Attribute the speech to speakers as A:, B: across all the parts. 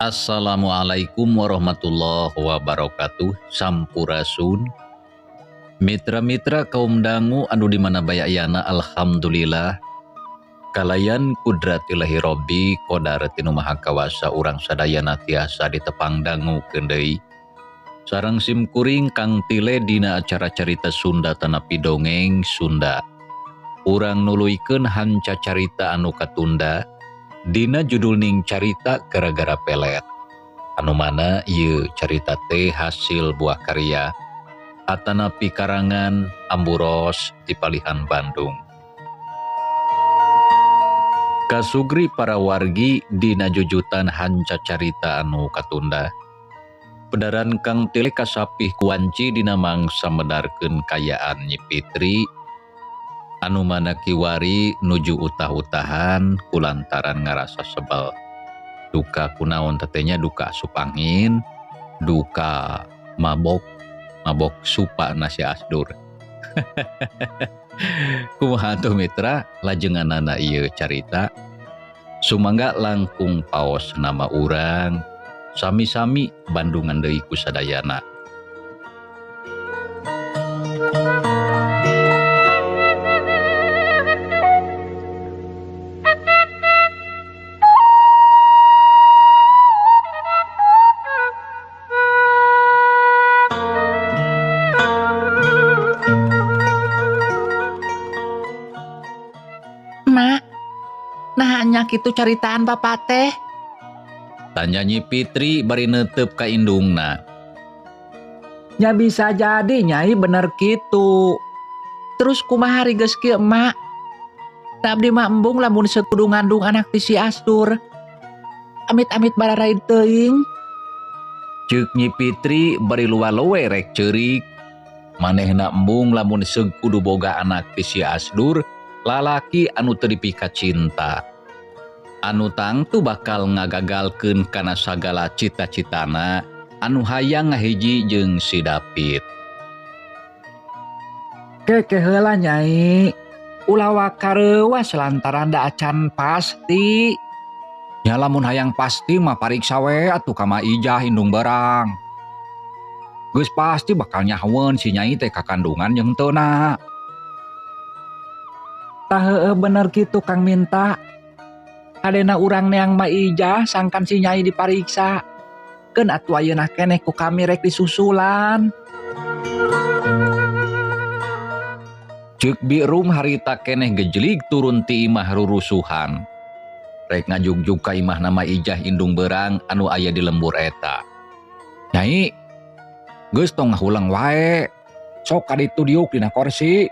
A: Assalamualaikum warahmatullahi wabarakatuh. Sampurasun. Mitra-mitra kaum dangu anu di mana baya ayana, alhamdulillah kalayan kudratillahi robbi qadar tinu maha kawasa urang sadayana tiasa ditepang dangu deui sareng simkuring kang tile dina acara carita Sunda tanapi dongeng Sunda. Urang nuluykeun hanca carita anu katunda dina judul ning carita gara-gara pelet. Anu mana ieu carita teh hasil buah karya atanapi karangan Amburos di Palihan Bandung. Kasugri para wargi dina jujutan hanca carita anu katunda. Pedaran kang tile kasapih kuanci dina mangsa medarkeun kayaan Nyi Fitri anu mana kiwari nuju utah-utahan kulantaran ngarasa sebel. Duka kunaon tetenya duka asup angin, duka mabok supa nasi asdur. Kumaha tuh mitra lajenganana ieu carita. Sumangga langkung paos nama urang sami-sami Bandungan deui ku sadayana.
B: Kitu caritaan bapak teh?
A: Tanya Nyi Fitri bari neuteup ka indungna.
B: Ya bisa jadi Nyai bener kitu. Terus kumaha rigeus kieu emak? Abdi mah embung lamun sekudu ngandung anak ti si Astur. Amit-amit bararaid teuing.
A: Ceuk Nyi Fitri bari luwa-luwe rek ceurik. Manehna embung lamun sekudu boga anak ti si Astur, lalaki anu teu dipika cinta. Anu tangtu bakal ngagagalkeun kana sagala cita-citana anu hayang ngahiji jeung si David.
B: Keke heula Nyai, ulah wakareuwas lantaran da acan pasti.
C: Ya lamun hayang pasti mah pariksa we atuh ka Ma Ijah indung barang. Geus pasti bakal nyahoeun si Nyai teh kakandungan jeung teuna.
B: Tah heueuh bener kitu Kang Minta. Hadena urang neang Ma Ijah sangkan si Nyai dipariksa. Keun atuh ayeuna keneh ku kami rek disusulan.
A: Ceuk Birum harita keneh gejlig turun ti imah rurusuhan. Rek ngajugjug ka imah nama Ijah indung berang anu aya di lembur eta.
C: Nyai, geus tong ngahulang wae. Sok kaditu diuk dina kursi.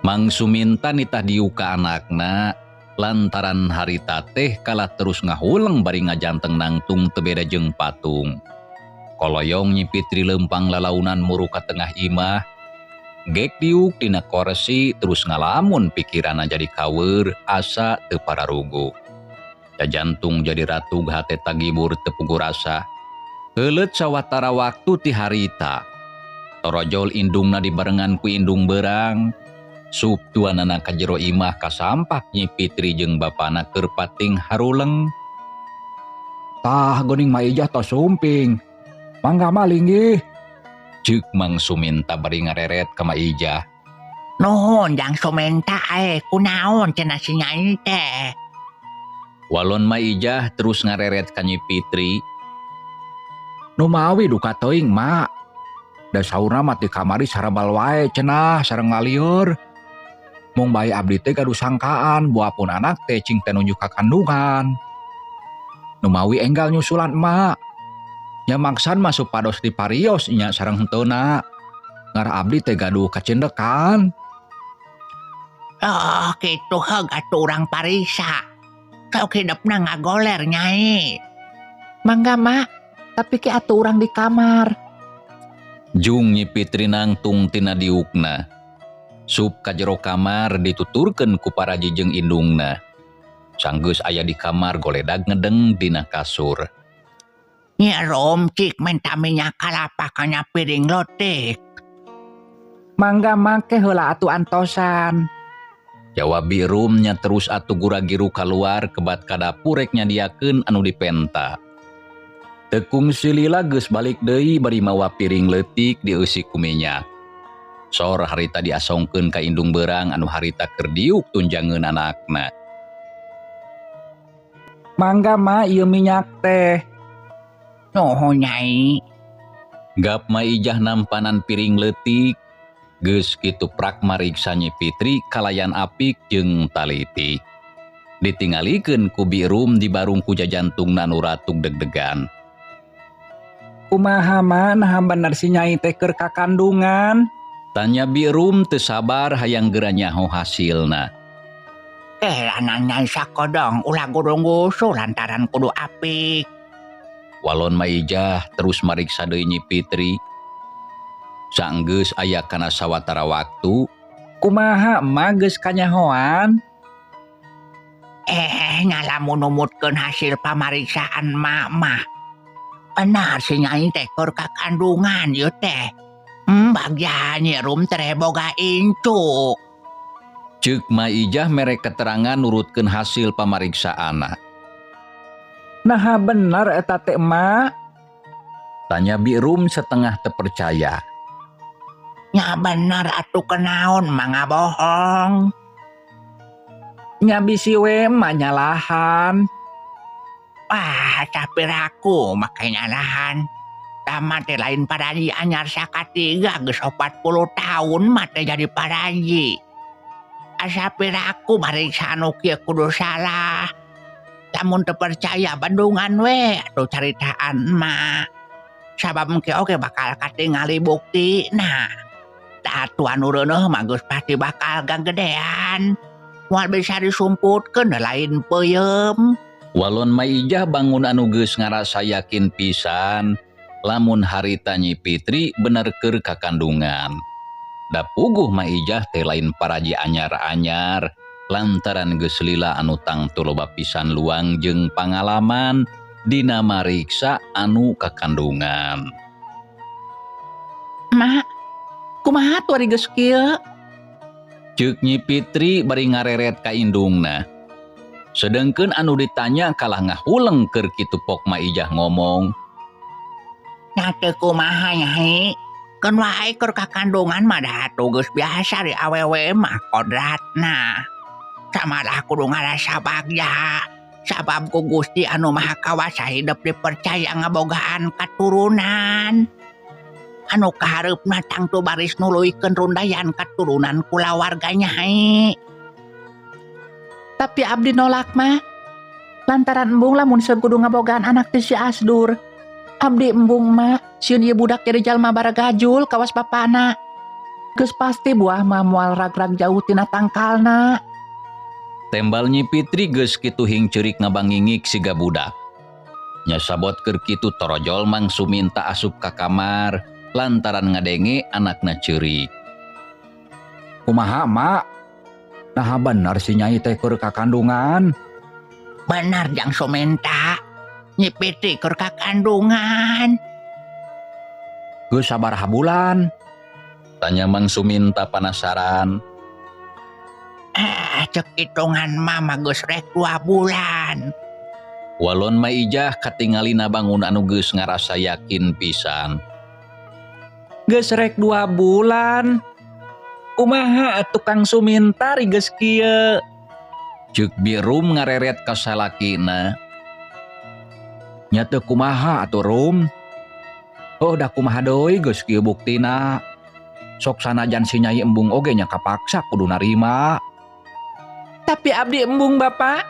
A: Mang Suminta nitah diuk ka anakna lantaran harita teh kalah terus ngahulang bari ngajanteng nangtung teu beda jeung patung. Koloyong Nyi Fitri leumpang lalaunan muru ka tengah imah. Gek diuk dina kursi terus ngalamun pikiranna jadi kaweur asa teu pararugu. Jajantung jadi ratug hate tagibur teu puguh rasa. Heuleut sawatara waktu ti harita. Torojol indungna dibarengan ku indung berang. Suptuanana ka jero imah kasampak Nyi Fitri jeung bapana keur pating haruleng.
C: Tah geuning Ma Ijah tos sumping. Mangga maling ieu.
A: Ceuk Mang Suminta bari ngareret ka Ma Ijah.
B: Nuhun Jang Suminta kunaon cenah si Nyai teh?
A: Walon Ma Ijah terus ngareret ka Nyi Fitri.
C: Nu mawi duka teuing, Mak. Da saurna mah ti kamari sarabal wae cenah sareng ngalieur. Mung bae abdi teh gaduh sangkaan buapun anak teh cing teh nunjuk kakandungan. Nu mawi enggal nyusulan emak. Nya maksan mah supados diparios nya sareng henteuna. Ngar abdi teh gaduh kacendekan.
B: Oh, gitu hegat urang parisa. Sok hidupna ngagoler Nyai. Mangga mak, tapi ki atuh urang di kamar.
A: Jung Nyi Fitri nangtung tina diukna. Sup ka jero kamar dituturkeun ku paraji jeung indungna. Sanggeus aya di kamar goledag ngedeng dina kasur.
B: Nya Rom cik menta minyak kalapa kanya piring lotik. Mangga make heula atuh antosan.
A: Jawab Birum nya terus atuh guragiru kaluar kebat ka dapur rek nyadiakeun anu dipenta. Tekung silila geus balik deui bari mawa piring leutik dieusi ku minyak. Sor harita diasongkeun ka indung beurang anu harita keur diuk tunjangeun anakna.
B: Mangga ma ieu minyak teh. Nuhun Nyai.
A: Gap Maijah nampanan piring leutik. Geus kitu prak mariksa Nyi Fitri kalayan apik jeung taliti. Ditingalikeun ku Birum dibarung ku jajantungna nu ratug deg-degan.
B: Kumaha ma nah bener si Nyai teh keur kakandungan?
A: Tanya Birum teu sabar hayang geura nyaho hasilna.
B: Lanan Nyai sakodong ulah gudung gusu lantaran kudu apik.
A: Walon Maijah terus mariksa deui Nyi Fitri. Saenggeus aya kana sawatara waktu,
B: kumaha emak geus kanyahoan? Ngalamun numutkeun hasil pamariksaan emak mah. Benar si Nyai teh keur kakandungan ieu teh. Bagja Nyi Rum teh boga incu.
A: ceuk Maijah mere keterangan nurutkeun hasil pamariksaanna.
B: Nah bener eta teh emak?
A: Tanya Birum setengah terpercaya.
B: Nya bener atuh kenaon mangga bohong. Nya bisi we mah nyalahan. Wah, capiraku make nyalahan. Tamat teh lain paraji anyar sakatiga geus 40 tahun mah teh jadi paraji. Asapiraku mariksa anu kieu kudu salah. Lamun teu percaya bandungan we atuh caritaan mah. Sabab engke oge bakal katingali bukti. Nah, atuh anu reuneuh mah geus pasti bakal gagedean. Moal bisa disumputkeun lain peuyeum.
A: Walon Maijah bangun anu geus ngarasa yakin pisan lamun harita Nyi Fitri bener keur kakandungan. Da puguh Maijah teh lain paraji anyar-anyar lantaran geus lila anu tangtu loba pisan luang jeung pangalaman dina mariksa anu kakandungan.
B: Mak, kumaha tuh ari geus kieu?
A: Ceuk Nyi Fitri bari ngareret ka indungna. Sedengkeun anu ditanya kalah ngahuleng keur kitu pok Maijah ngomong.
B: Nya teu kumaha Nyai. Keun wae keur kakandungan mah da atuh geus biasa di awewe mah kodratna. Samalah kudu ngarasa bagja. Sabab ku Gusti anu Maha Kawasa hidup dipercaya ngabogaan katurunan. Anu kahareupna tangtu baris nuluykeun rundayan katurunan kulawarga Nyai. Tapi abdi nolak mah. Lantaran embung lamun seueur kudu ngabogaan anak teh si Asdur. Abdi embung mah sieun ieu budak jadi jalma baragajul kawas bapana. Geus pasti buah mah moal ragrag jauh tina tangkalna.
A: Tembal Nyi Fitri geus kitu hing ceurik ngabangingik siga budak. Nya sabot keur kitu torojol Mang Suminta asup ka kamar lantaran ngadenge anakna ceurik.
C: Kumaha mak? Nah bener si Nyai teh keur kakandungan.
B: Benar Jang Suminta. Nyi Fitri keur kakandungan.
C: Geus sabaraha bulan?
A: Tanya Mang Suminta penasaran.
B: Cek hitungan mama geus rek 2 bulan.
A: Walon Maijah katingalina bangun anu geus ngarasa yakin pisan.
B: Geus rek 2 bulan. Kumaha tukang Suminta ri geus kieu?
A: Ceuk Birum ngareret ka salakina.
C: Nya teu kumaha atuh Rum? Oh dah kumaha deui geus kieu buktina. Sok sanajan si Nyai embung oge nya kapaksa kudu narima.
B: Tapi abdi embung Bapak,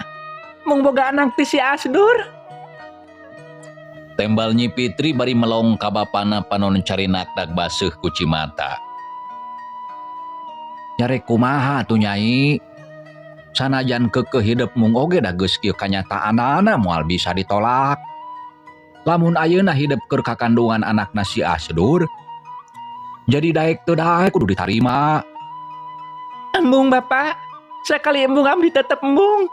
B: mung boga anak ti si Asdur.
A: Tembal Nyi Pitri bari melong ka bapana panon carinakdak baseuh ku Cimata.
C: Nyare kumaha tuh Nyai? Sanajan keukeuh hidup mung oge da geus kieu kanyataanana moal bisa ditolak. Lamun ayeuna hidup keur kakandungan anakna si Asdur, jadi daek teu daek kudu ditarima.
B: Embung Bapak, sekali embung abdi tetep embung.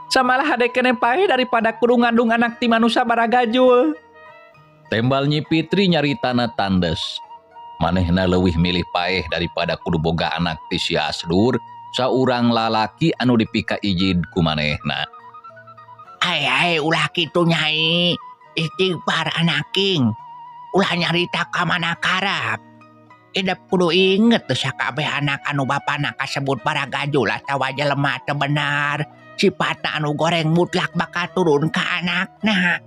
B: Samalah hade kene pae daripada kudu ngandung anak ti manusia baragajul.
A: Tembal Nyi Pitri nyaritana tandes. Manehna leuwih milih paeh daripada kudu boga anak ti si Asdur, saurang lalaki anu dipika ijid ku manehna.
B: Ai ulah kitu Nyai. Istighfar anaking. Ulah nyarita ka manakarap. Idep kudu inget teu sakabeh anak anu bapana kasebut baragajul atawa jelema teu benar. Sifatna anu goreng mutlak bakal turun ka anakna.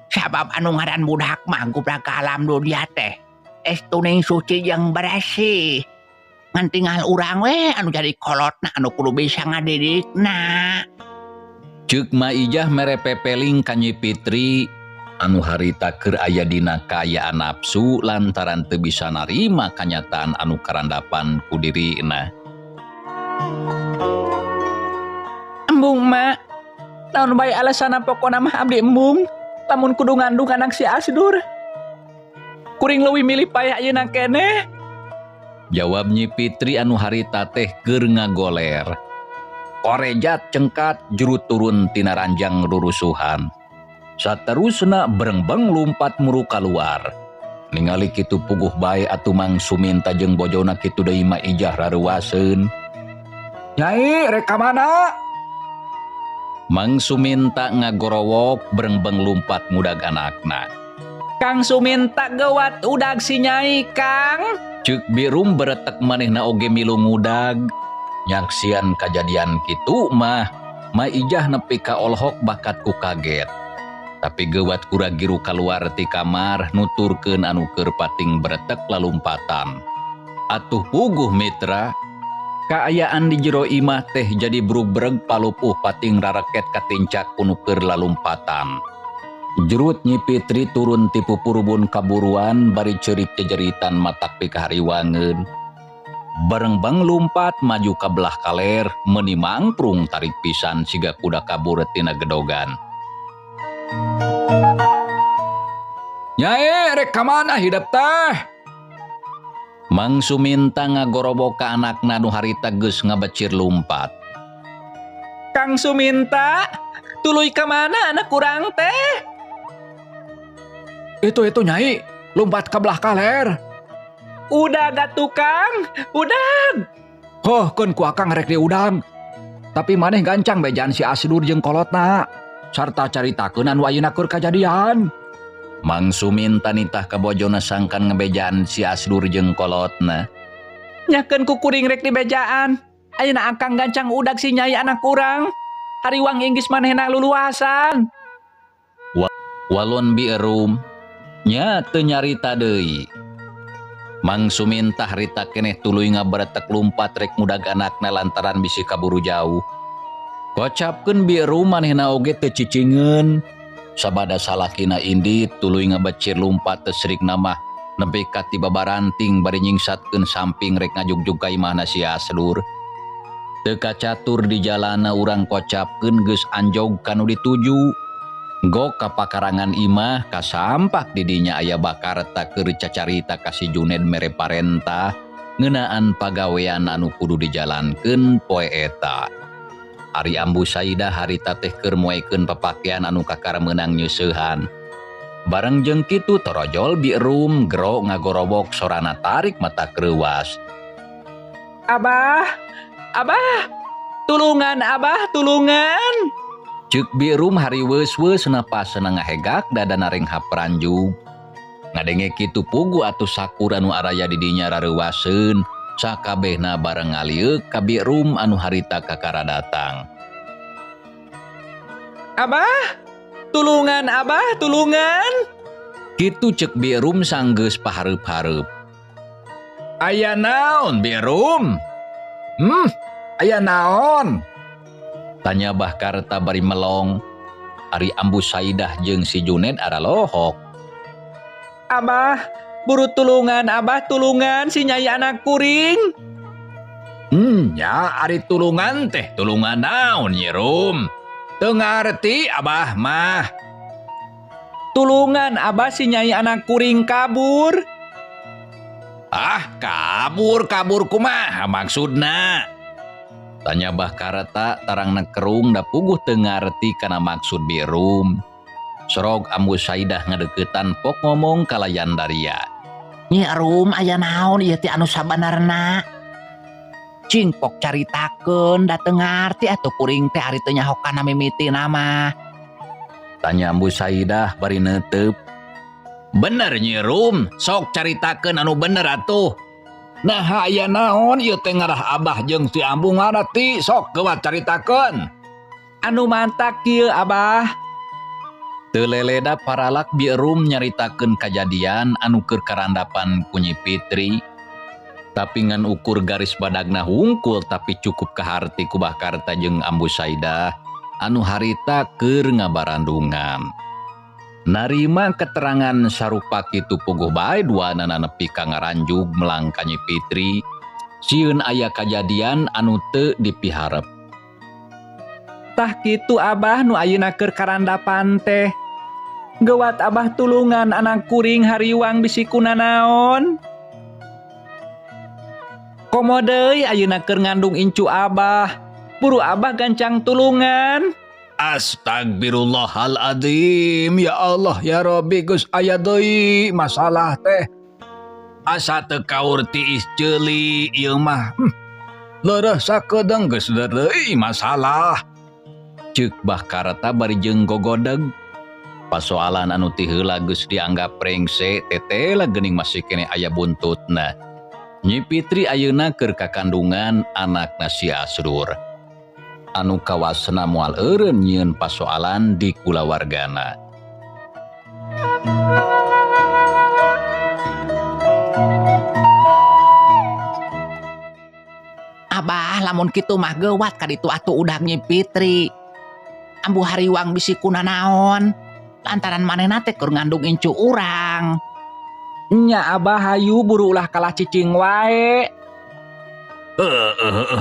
B: Sabab anu ngaran budak mah gubrak ka alam dunia teh estuning suci jeung bersih. Ngan tinggal urang we anu jadi kolotna anu kudu bisa ngadidikna.
A: Ceuk Maijah mere pepeling ka Nyi Pitri anu harita keur aya dina kaayaan nafsu lantaran teu bisa narima kanyataan anu karandapan ku dirina.
B: Embung mak, naon bae alasanna pokona mah abdi embung, lamun kudu ngandung anak si Asdur. Kuring leuwih milih paeh ayeuna keneh.
A: Jawab Nyi Pitri anu harita teh keur ngagoler. Korejat cengkat juru turun tina ranjang rurusuhan. Saterusna berengbeng lumpat muru kaluar. Ningali kitu puguh bae atuh Mang Suminta jeung bojona kitu deui Maijah rareuwaseun.
C: Nyai rek ka mana?
A: Mang Suminta ngagorowok berengbeng lumpat mudag anakna.
B: Kang Suminta geuwat udag si Nyai Kang.
A: Ceuk Birum beretek manehna oge milu ngudag. Nyaksian kajadian kitu mah Maijah nepi ka olhok bakat ku kaget. Tapi geuwat kuragiru kaluar ti kamar nuturkeun anu keur pating beretek lalumpatan. Atuh puguh mitra, kaayaan di jero imah teh jadi brubreg palupuh pating rareket katincak kunu keur lalumpatan. Jerut Nyi Pitri turun ti pupurubun kaburuan bari ceurik jejeritan matak pikahariwangeun. Berengbeng lumpat maju ka belah kaler meuni mangprung tarik pisan siga kuda kabur tina gedogan.
C: Nyai rek ka mana hidup teh?
A: Mang Suminta ngagorobok ka anakna nu harita geus ngabecir lumpat.
B: Kang Suminta, tuluy ka mana anak kurang teh?
C: Itu Nyai, lumpat ka belah kaler.
B: Udah gak tukang, udah.
C: Hoh, keun ku akang rek diudang. Tapi maneh gancang bejaan si Asdur jeung kolotna. Sarta caritakeun anu ayeuna keur kajadian.
A: Mang Suminta nitah ka bojona sangkan ngebejaan si Asdur jeung kolotna.
B: Nyakeun ku kuring rek dibejaan. Ayeuna akang gancang udag si Nyai anak urang. Hariwang inggis manehna luluasan.
A: Walon Birum nya teu nyarita deui. Mang Suminta harita keneh tuluy ngaberetek lumpat rek mudag anakna lantaran bisi kaburu jauh. Kocapkeun Birum manehna oge teu cicingeun. Sabada salakina indit tuluy ngabecir lumpat teu srikna mah nepi ka ti babaranting bari nyingsatkeun samping rek ngajugjug ka imahna si Asdur. Teu kacatur di jalana urang kocapkeun geus anjog kanu dituju. Gok ka pakarangan imah kasampak di dinya aya Bakarta keur cacarita ka si Juned mere parentah ngeunaan pagawean anu kudu dijalankeun poe eta. Ari Ambu Saidah harita teh keur moekeun papakean anu kakara meunang nyeusehan. Bareng jeung kitu torojol Birum gero ngagorobok sorana tarik mata kreuwas.
B: Abah, tulungan Abah, tulungan.
A: Ceuk Birum hari weus-weus napasna ngahegak dadana reng hapranjug. Ngadenge kitu pugu atuh sakur anu araya di dinya rareuwaseun sakabehna bareng ngalieu ka Birum anu harita kakara datang.
B: Abah, tulungan.
A: Kitu cek Birum sanggeus pahareup-hareup.
C: Aya naon Birum? Aya naon?
A: Tanya Bahkarta bari melong. Ari Ambu Saidah jeung si Juned ara lohok.
B: Abah, buru tulungan, Abah tulungan si Nyai anak kuring.
C: Ya ari tulungan teh tulungan naon Nyi Rum? Teu ngarti Abah mah.
B: Tulungan Abah si Nyai anak kuring kabur.
C: Kabur kumaha maksudna?
A: Tanya Bahkarta tarang nekerung da puguh teu ngarti kana maksud Birum. Sorog Ambu Saidah ngadeukeutan pok ngomong kalayan Daria.
B: Nyi Rum aya naon ieu teh anu sabanarna? Cing pok caritakeun da teu ngarti atuh kuring teh ari teu nyaho kana mimitina mah.
A: Tanya Ambu Saidah bari neuteup.
C: Bener Nyi Rum, sok caritakeun anu bener atuh. Nah aya naon ieu teh ngarah Abah jeung si Ambu ngarti sok geuwat caritakeun.
B: Anu mantak kieu Abah.
A: Teu leleda paralak Birum nyaritakeun kajadian anu keur karandapan ku Nyi Pitri. Tapi ngan ukur garis badagna hungkul tapi cukup kaharti ku Bahkarta jeung Ambu Saidah anu harita keur ngabarandungan. Narima keterangan sarupa kitu puguh bae duanana nepi ka ngaranjug melang ka Nyi Pitri. Sieun aya kajadian anu teu dipiharep.
B: Tah kitu Abah nu ayeuna keur karandapan teh. Geuwat Abah tulungan anak kuring hariwang bisi kunanaon. Komo deui ayeuna keur ngandung incu Abah. Buru Abah gancang tulungan.
C: Astagfirullahaladzim. Ya Allah ya Rabbi geus aya deui masalah teh. Asa teu kaur tiis ceuli ieu mah. Leureuh sakedeung geus deui masalah.
A: Ceuk Bahkarta bari jeung gogodeg. Pasoalan anu ti heula geus dianggap prengse tetela geuning masih kene aya buntutna. Nyi Pitri ayeuna keur kakandungan anakna si Asdur. Anu kawasna moal eureun nyieun pasoalan di kulawargana.
B: Abah lamun kitu mah geuwat ka ditu atuh udah Nyi Pitri. Ambu hariwang bisi kunanaon. Lantaran manehna teh keur ngandung incu urang. Nya Abah hayu buru ulah kalah cicing wae.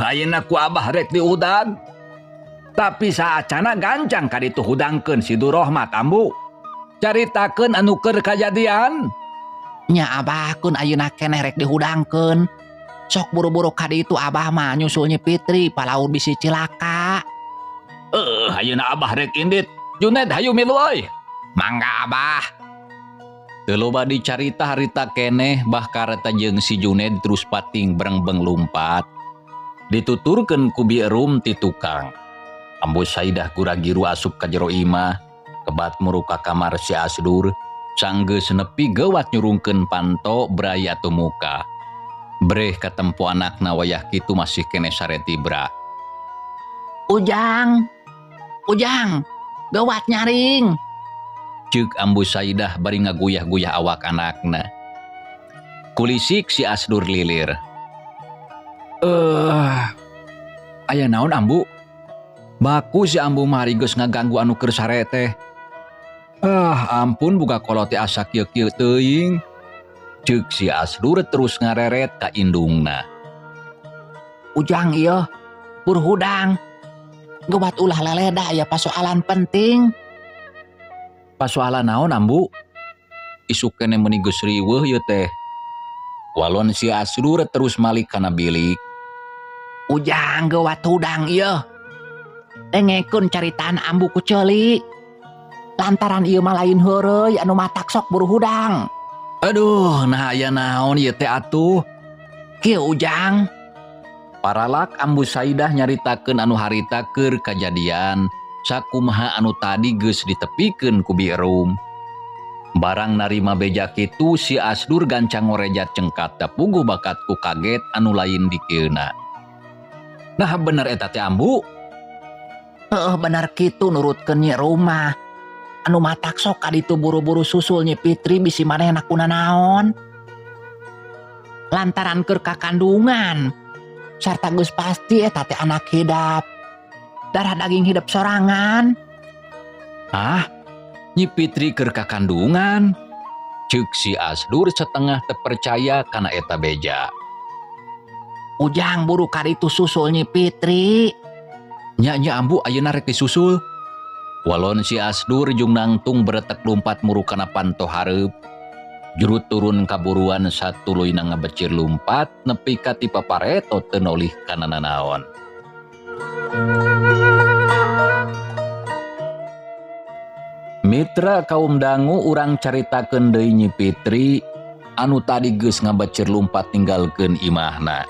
C: Ayeuna ku Abah rek diudag. Tapi saacana gancang ka ditu hudangkeun si Durahmat Ambu. Caritakeun anu keur kajadian.
B: Nya Abah kun ayeuna keneh rek dihudangkeun. Sok buru-buru ka ditu Abah mah nyusul Nyi Pitri palaur bisi cilaka.
C: Ayeuna Abah rek indit. Juned hayu milu euy.
B: Mangga Abah.
A: Teu loba dicarita harita keneh Bahkarta jeung si Juned terus pating berengbeng lumpat. Dituturkeun ku Birum ti tukang. Ambu Saidah gura-giru asup ka jero imah, kebat muru ka kamar si Asdur, sanggeus nepi geuwat nyurungkeun panto braya tumuka. Breh katempo anakna wayah kitu masih kene sare tibra.
B: Ujang, geuwat nyaring.
A: Ceuk Ambu Saidah bari ngaguyah-guyah awak anakna. Kulisik si Asdur lilir.
C: Aya naon Ambu? Baku si Ambu mari geus ngaganggu anu keur sare teh. Ampun buka kolot teh asa kieu-kieu teuing.
A: Ceuk si Asdur terus ngareret ka indungna.
B: Ujang ieu purhudang. Geuwat ulah leleda aya pasoalan penting.
A: Pasoalan naon Ambu? Isuk kene meuni geus riweuh ieu teh. Walon si Asdur terus malik kana bilik.
B: Ujang geuwat hudang ieu. Dengekeun caritaan Ambu ku ceuli. Lantaran ieu mah lain heureuy anu matak sok buru hudang.
A: Aduh, nah aya naon ieu teh atuh?
B: Kieu Ujang.
A: Paralak Ambu Saidah nyaritakeun anu harita keur kajadian sakumaha anu tadi geus ditepikeun ku Birum. Barang narima beja kitu si Asdur gancang ngorejat cengkat da puguh bakat ku kaget anu lain dikieuna. Nah bener eta teh Ambu?
B: Bener kitu nurutkeun Nyi Rumah. anu matak sok kaditu buru-buru susul Nyi Fitri bisi manehna kunanaon. Lantaran keur kakandungan. Sarta geus pasti eta teh anak hidap. Darah daging hidup sorangan.
A: Ah, Nyi Fitri keur kakandungan. Ceuk si Asdur setengah terpercaya kana eta beja.
B: Ujang buru kaditu susul Nyi Fitri.
A: Nya ambu ayeuna rek disusul. Walon si Asdur jeung nangtung beretek lumpat muru kana panto hareup. Jurut turun kaburuan satuluy ngabecir lumpat nepi ka ti papareto teu nolih kana nanaon. Mitra kaum dangu urang caritakeun deui Nyi Fitri anu tadi geus ngabecir lumpat ninggalkeun imahna.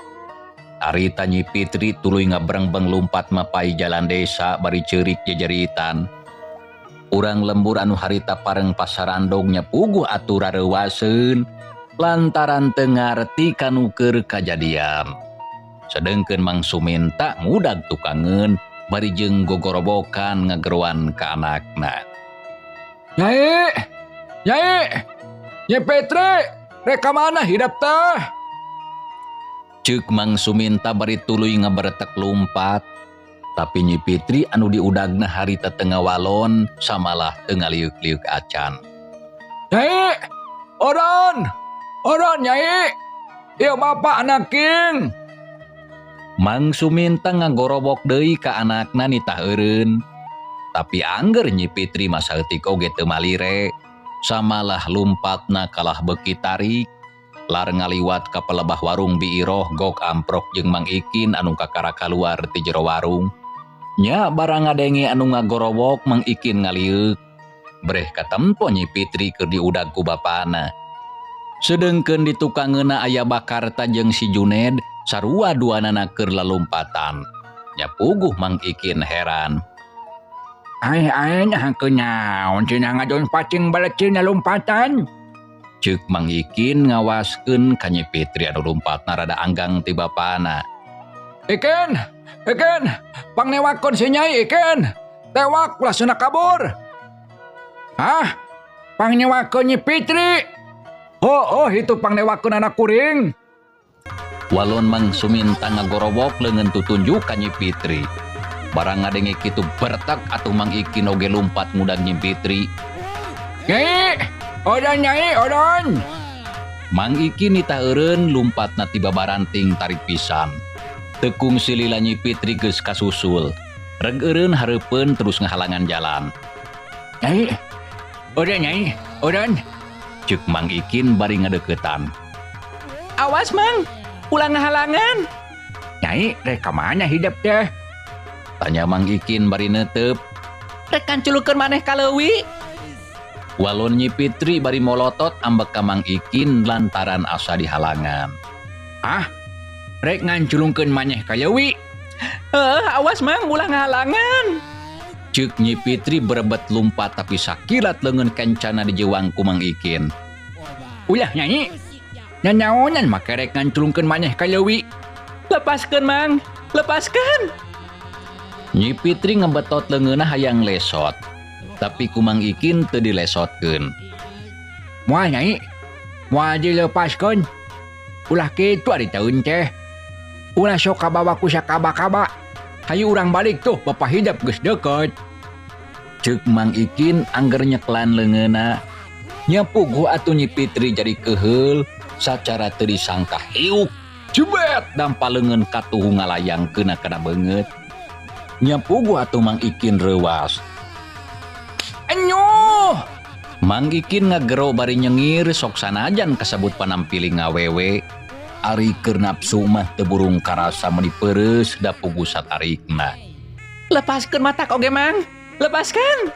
A: Arita Nyi Fitri tuluy ngabreng-beng lumpat mapai jalan desa bari ceurik jejeritan. Urang lembur anu harita pareng pasarandognya puguh atur rareuwaseun lantaran teu ngarti kanu keur kajadian. Sedengkeun Mang Suminta ngudag tukangeun bari jeung gogorobokan ngageruan ka anakna.
C: Nyai! Nyai! Nyi Fitri! Rek ka mana hidap teh?
A: Ceuk Mang Suminta bari tuluy ngaberetek lumpat. Tapi Nyi Fitri anu diudagna harita teu ngawalon samalah teu ngaliuk-liuk acan.
C: Nyai! Odon! Odon Nyai! Ieu bapak anak king!
A: Mang Suminta ngagorobok deui ka anakna nitah eureun. Tapi angger Nyi Fitri masa eutik oge teu malire, samalah lumpatna kalah beuki tarik, lar ngaliwat ka pelebah warung Biiroh gok amprok jeung Mang Ikin anu kakara kaluar ti jero warung. Nya barang ngadenge anu ngagorobok Mang Ikin ngaliuk. Breh katempo Nyi Fitri keur diudag ku bapana. Sedengkeun di tukangeuna aya Bakarta jeung si Juned sarua duanana keur lalumpatan. Nya puguh Mang Ikin heran.
C: Ae nyahkeun naon cenah ngadon pacing balecina lompatan?
A: Ceuk Mang Ikin ngawaskeun ka Nyi Fitri anu lumpatna rada anggang ti bapana.
C: Ikin! Ikin! Pangnewakon si Nyai Ikin! Tewak lasuna kabur! Hah? Pangnewakon Nyi Fitri? Oh itu pangnewakon anak kuring.
A: Walon Mang Suminta ngagorobok leungeun tutunjuk ka Nyi Fitri. Barang ngadenge kitu bertak atuh Mang Ikin oge lumpat ngudag Nyi Fitri.
C: Nyai! Odon Nyai, odon!
A: Mang Ikin nitah eureun lumpatna tiba baranting tarik pisan. Tekung silila Nyi Fitri geus kasusul. Reg eureun hareupeun terus ngahalangan jalan.
C: Nyai! Odon Nyai, odon!
A: Ceuk Mang Ikin bari ngadeuketan.
B: Awas Mang, ulang ngahalangan.
C: Nyai, rek ka mana hidap teh?
A: Tanya Mang Ikin bari neuteup.
B: Rek kanculukeun maneh ka leuwih.
A: Walon Nyi Fitri bari molotot ambek ka Mang Ikin lantaran asa dihalangan.
C: Ah, rek nganculungkeun maneh ka leuwih.
B: Awas Mang, ulang ngahalangan.
A: Ceuk Nyi Fitri berebet lumpat tapi sakilat leungeun kencana dijeuwang ku Mang Ikin.
C: Ulah Nyai. Nanaonan make rek nganculungkeun maneh ka leuwih.
B: Lepaskeun Mang, lepaskeun.
A: Nyi Fitri ngebetot leungeunna hayang lesot. Tapi ku Mang Ikin teu dilesotkeun.
C: Moal Nyai. Moal dilepaskeun. Ulah kitu ari taeun teh. Ulah sok kabawa ku sakaba-kaba. Hayu urang balik tuh, bapak hidap geus deukeut.
A: Ceuk Mang Ikin angger nyeklan leungeunna. Nya puguh atuh Nyi Fitri jadi keheul sacara teu disangka hiuk. Jebet dampa leungeun katuhu ngalayangkeunna kana beungeut. Nya puguh atuh Mang Ikin reuwas.
C: Anyuh!
A: Mang Ikin ngagero bari nyengir sok sanajan kasebut panampiling ngawewe. Ari keur nafsu mah teu burung karasa meuni peureus da puguh satarikna.
B: Lepaskeun matak oge Mang, lepaskeun.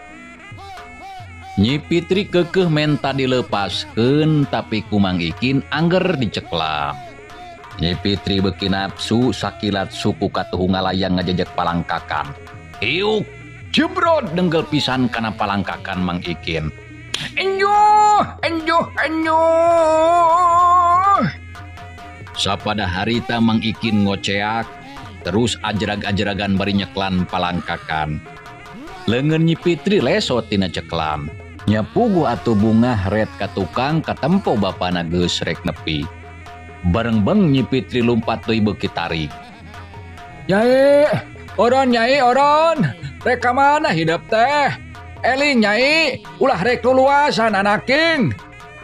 A: Nyi Fitri keukeuh menta dilepaskeun tapi ku Mang Ikin angger diceklam. Nyi Fitri beuki nafsu sakilat suku katuhu ngalayang ngajejek palangkakan. Hiuk jebrot denggel pisan kana palangkakan Mang Ikin.
C: Anyuh!
A: Sapada harita Mang Ikin ngoceak terus ajrag-ajragan bari nyeklan palangkakan. Leungeun Nyi Fitri leso tina ceklam. Nya puguh atuh bungah red ka tukang katempo bapana geus rek nepi. Bareng-beng Nyi Fitri lumpat deui beuki tarik.
C: Nyai, oron Nyai, oron. Rek ka mana hidup teh? Eling Nyai, ulah rek luluasan anaking.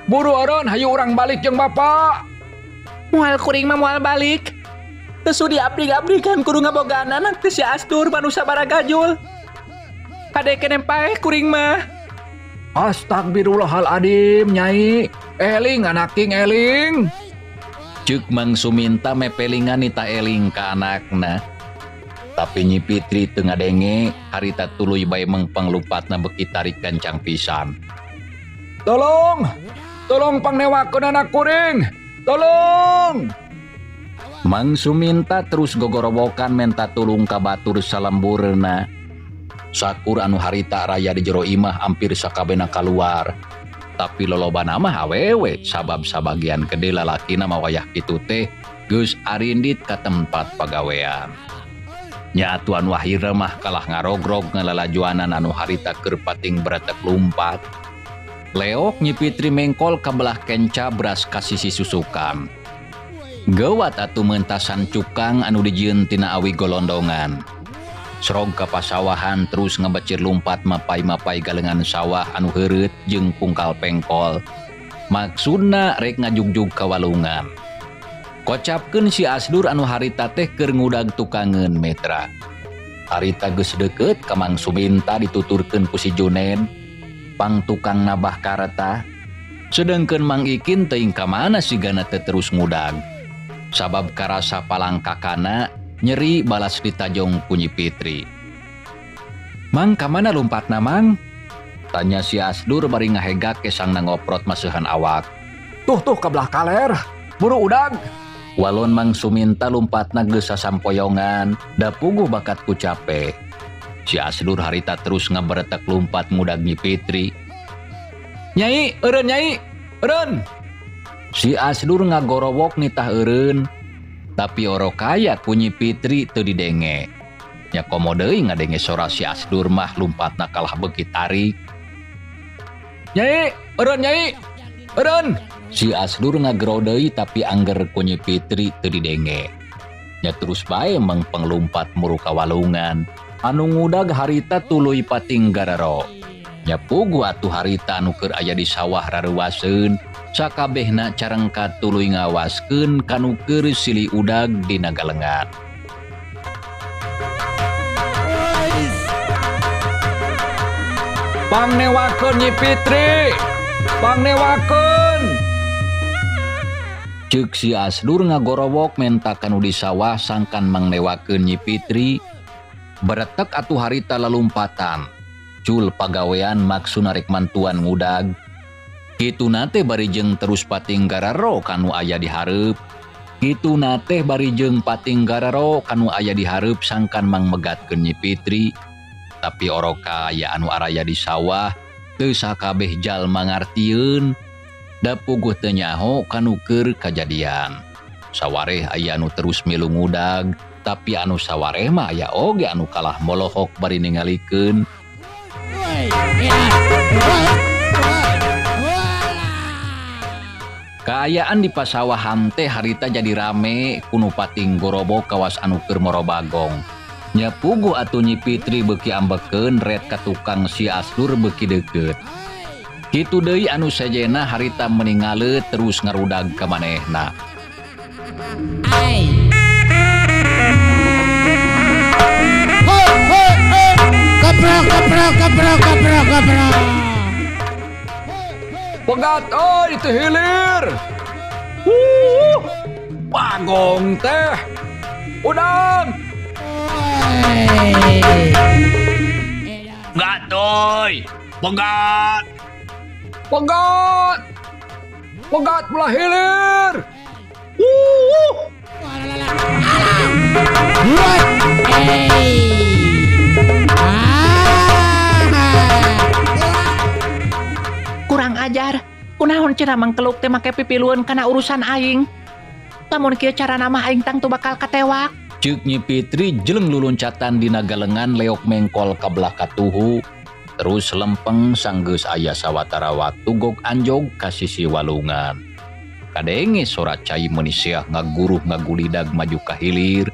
C: Buru oron hayu urang balik jeung bapak.
B: Moal kuring mah moal balik. Tesu diabdi-abdikan kudu ngabogaan anak teh si Astur manu sabaraha gajul. Kade keneh paeh kuring mah.
C: Astagfirullahaladzim Nyai. Eling anaking eling.
A: Ceuk Mang Suminta mepelingan nita eling ka anakna. Tapi Nyi Fitri teu ngadenge harita tuluy bae mengpanglupatna beuki tarik gancang pisan.
C: Tolong pangnewakeun anak kuring. Tolong.
A: Mang Suminta terus gogorobokan menta tulung ka batur salemburna. Sakur anu harita raya di jero imah hampir sakabehna kaluar. Tapi lolobana mah awewe sabab sabagian gede lalakina mah wayah kitu teh geus arindit ka tempat pagawean. Nya atuan wahira mah kalah ngarogrog ngalalajuanan anu harita keur pating beretek lumpat. Leok Nyi Fitri mengkol ka belah kenca beras ka sisi susukan. Gawat atuh meuntasan cukang anu dijieun tina awi golondongan. Srog ka pasawahan terus ngebecir lumpat mapai-mapai galengan sawah anu heureut jeung pungkal pengkol. Maksudna rek ngajugjug ka walungan. Kocapkeun si Asdur anu harita teh keur ngudag tukangeun metra. Harita geus deukeut ka Mang Suminta dituturkeun ku si Junen, pang tukang nabah kareta. Sedengkeun Mang Ikin teuing ka mana sigana teu terus ngudag. Sabab karasa palangkakana nyeri balas ditajong ku Nyi Fitri. "Mang, ka mana lompatna, Mang?" tanya si Asdur bari ngahegak ke sang nangoprot maseuhan awak.
C: Tuh ka belah kaler. Buru udag.
A: Walon Mang Suminta lompatna geus sasampoyongan, da puguh bakat ku cape. Si Asdur harita terus ngaberetek lumpat ngudag Nyi Fitri.
C: Nyai, eureun Nyai. Eureun.
A: Si Asdur ngagorowok nitah eureun, tapi oro kaya ku Nyi Fitri teu didenge. Nya komo deui ngadenge sora si Asdur mah lumpatna kalah beuki tarik.
C: Nyai, eureun Nyai. Eureun.
A: Si Asdur ngagero deui tapi angger ku Nyi Fitri teu didenge. Nya terus bae mengpeng lumpat muru ka walungan. Anu ngudag harita tuluy pating gararo. Nya puguh atuh harita anu keur aya di sawah rareuwaseun. Sakabehna carengka tuluy ngawaskeun kanu keur silih udag dina galengan.
C: Pangnewakeun Nyi Fitri. Pangnewakeun.
A: Ceuk si Asdur ngagorowok menta kanu di sawah sangkan mangnewakeun Nyi Fitri. Beretek atuh harita lalumpatan. Cul pagawean maksudna rek mantuan ngudag. Kitu nate bari jeung terus pating gararo kanu aya di hareup. Kitu nate bari jeung pating gararo kanu aya di hareup sangkan mangmegatkeun Nyi Fitri. Tapi oroka aya anu araya di sawah teu sakabeh jalma ngartieun. Da puguh teu nyaho kanu keur kajadian. Sawareh aya anu terus milu ngudag, tapi anu sawareh mah aya oge anu kalah molohok bari ningalikeun. Kaayaan di pasawahan teh harita jadi rame kuno pating gorobok kawas anu keur morobagong. Nya puguh atuh Nyi Fitri beuki ambekeun red ka tukang si Asdur beuki deukeut. Kitu deui anu sajena harita meningaleut terus ngarudag ka manehna.
D: Kaprak.
C: Pegat oi teu hilir. Bagong teh. Udag.
D: Pegat oi. Pegat.
C: Pegat belah hilir.
B: Kurang ajar. Kunaon cenah mangkeluk teh make pipilueun kana urusan aing. Lamun kieu carana mah aing tang tu bakal katewak.
A: Ceuk Nyi Fitri jeleng luluncatan dina galengan leok mengkol ka belah katuhu, terus lempeng sanggeus aya sawatara waktu gog anjog ka sisi walungan. Kadenge sorat cai menisiah ngaguruh ngagulidag maju ka hilir,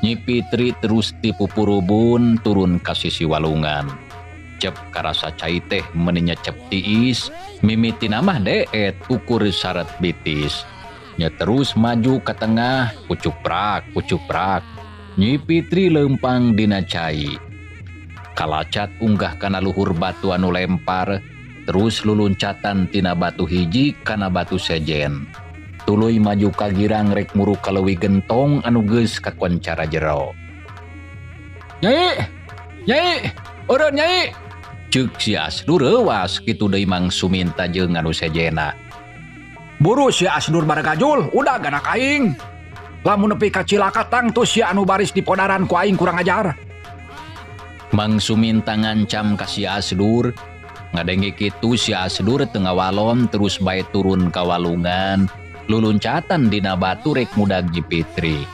A: Nyi Fitri terus tipupurubun turun ka sisi walungan. Cep karasa cai teh meninya cep tiis, mimitina mah deet ukur sarat bitis. Nya terus maju ke tengah, pucuprak. Nyi Fitri lempang dina cai. Kalacat unggah kana luhur batu anu lempar, terus luluncatan tina batu hiji kana batu sejen. Tuluy maju ka girang rek muru ka leuwih gentong anu geus kakoncara jero.
C: Nyai, urun Nyai.
A: Ceuk si Asdur reuwas kitu deui Mang Suminta jeung anu sejena.
C: Buru si Asdur baragajul, udah ganak aing. Lamun nepi ka cilaka tang tuh si anu baris di podaran ku aing kurang ajar.
A: Mang Suminta ngancam ka si Asdur. Ngadenge kitu si Asdur teu ngawalom terus bae turun ka walungan, luluncatan dina batu rek mudag Nyi Fitri.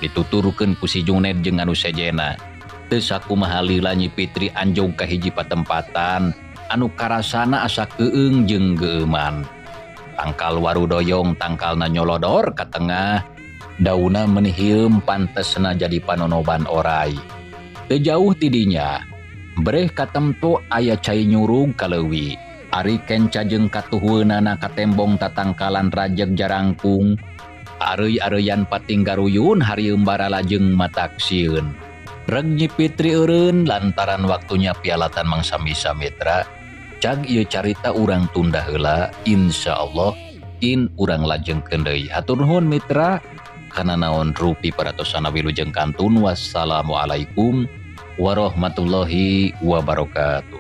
A: Dituturkeun ku si Junaid jeung anu sejena. Teu sakumaha lila Nyi Fitri anjog ka hiji patempatan anu karasana asa keueung jeung geuman. Tangkal warudoyong tangkalna nyolodor ka tengah, dauna menihieum pantesna jadi panonoban oray. Teu jauh tidinya, breh katempo aya cai nyurug ka leuwih. Ari kenca jeung katuhueunana ka tembong tatangkalan rajeg jarangkung, areuy-areuyan patinggaruyun harieum bara lajeng matak sieun. Reg Nyi Fitri eureun lantaran waktunya pialatan mangsa-misa mitra. Cag ieu carita urang tunda heula, insyaallah urang lajengkeun deui. Hatur nuhun mitra, kana naon rupi paratosana wilujeng kantun. Wassalamualaikum warahmatullahi wabarakatuh.